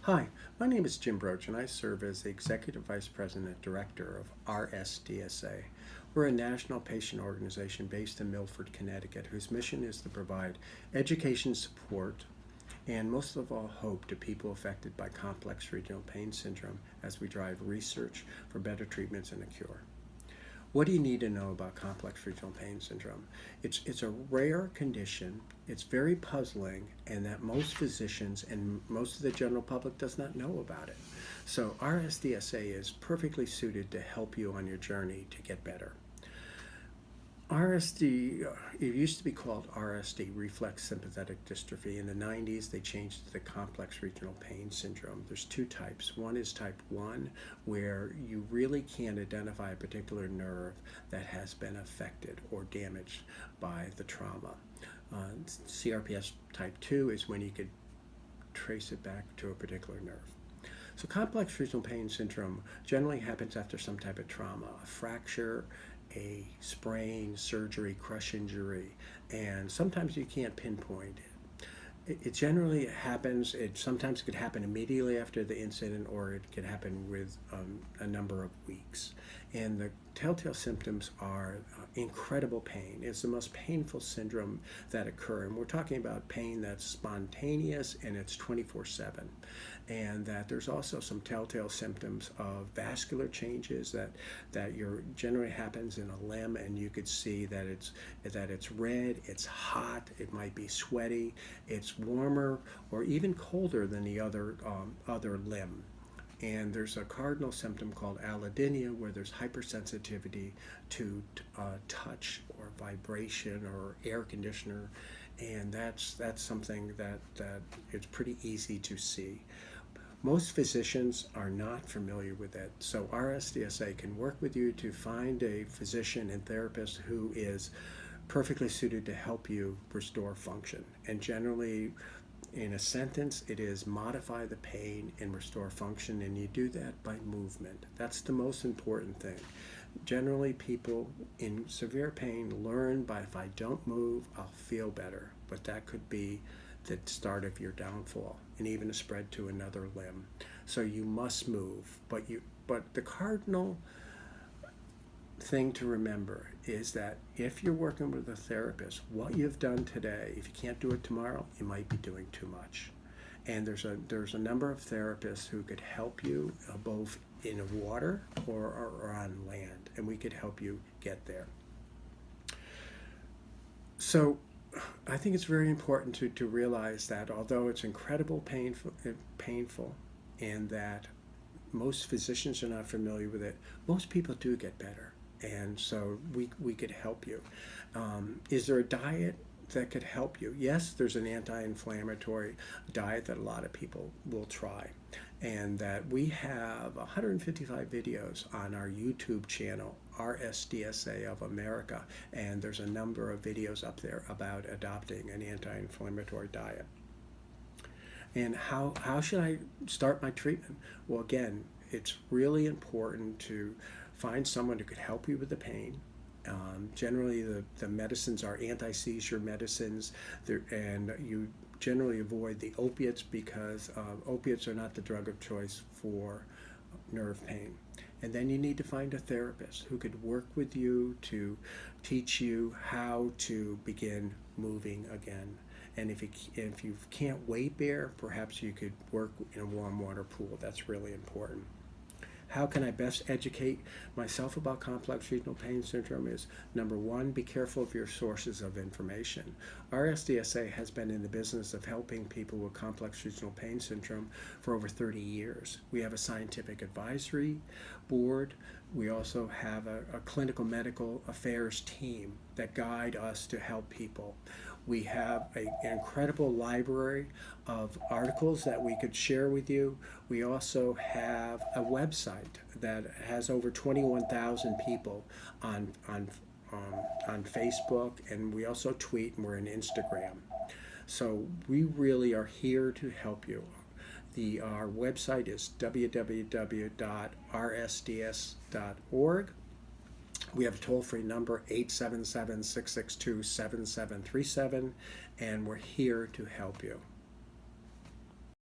Hi, my name is Jim Broach, and I serve as the Executive Vice President Director of RSDSA. We're a national patient organization based in Milford, Connecticut, whose mission is to provide education support and most of all hope to people affected by complex regional pain syndrome as we drive research for better treatments and a cure. What do you need to know about complex regional pain syndrome? It's a rare condition, it's very puzzling, and that most physicians and most of the general public does not know about it. So RSDSA is perfectly suited to help you on your journey to get better. RSD, it used to be called RSD, reflex sympathetic dystrophy. In the 90s, they changed it to complex regional pain syndrome. There's two types. One is type 1, where you really can't identify a particular nerve that has been affected or damaged by the trauma. CRPS type 2 is when you could trace it back to a particular nerve. So complex regional pain syndrome generally happens after some type of trauma, a fracture, a sprain, surgery, crush injury, and sometimes you can't pinpoint it. It generally happens, sometimes it could happen immediately after the incident, or it could happen with a number of weeks. And the telltale symptoms are incredible pain. It's the most painful syndrome that occur, and we're talking about pain that's spontaneous and it's 24/7. And that there's also some telltale symptoms of vascular changes that generally happens in a limb, and you could see that it's red, it's hot, it might be sweaty, it's warmer or even colder than the other limb. And there's a cardinal symptom called allodynia, where there's hypersensitivity to touch or vibration or air conditioner, and that's something that it's pretty easy to see. Most physicians are not familiar with that, so RSDSA can work with you to find a physician and therapist who is perfectly suited to help you restore function. And generally, in a sentence, it is modify the pain and restore function, and you do that by movement. That's the most important thing. Generally, people in severe pain learn by, if I don't move, I'll feel better, but that could be the start of your downfall and even a spread to another limb. So you must move, but the cardinal thing to remember is that if you're working with a therapist, what you've done today, if you can't do it tomorrow, you might be doing too much. And there's a number of therapists who could help you both in water or on land, and we could help you get there. So I think it's very important to realize that although it's incredibly painful, and that most physicians are not familiar with it, most people do get better. And so we could help you. Is there a diet that could help you? Yes, there's an anti-inflammatory diet that a lot of people will try. And that we have 155 videos on our YouTube channel, RSDSA of America, and there's a number of videos up there about adopting an anti-inflammatory diet. And how should I start my treatment? Well, again, it's really important to find someone who could help you with the pain. Generally, the medicines are anti-seizure medicines, and you generally avoid the opiates because opiates are not the drug of choice for nerve pain. And then you need to find a therapist who could work with you to teach you how to begin moving again. And if you can't weight bear, perhaps you could work in a warm water pool. That's really important. How can I best educate myself about complex regional pain syndrome is, number one, be careful of your sources of information. RSDSA has been in the business of helping people with complex regional pain syndrome for over 30 years. We have a scientific advisory board. We also have a clinical medical affairs team that guide us to help people. We have an incredible library of articles that we could share with you. We also have a website that has over 21,000 people on Facebook, and we also tweet, and we're on Instagram. So we really are here to help you. Our website is www.rsds.org. We have a toll-free number, 877-662-7737, and we're here to help you.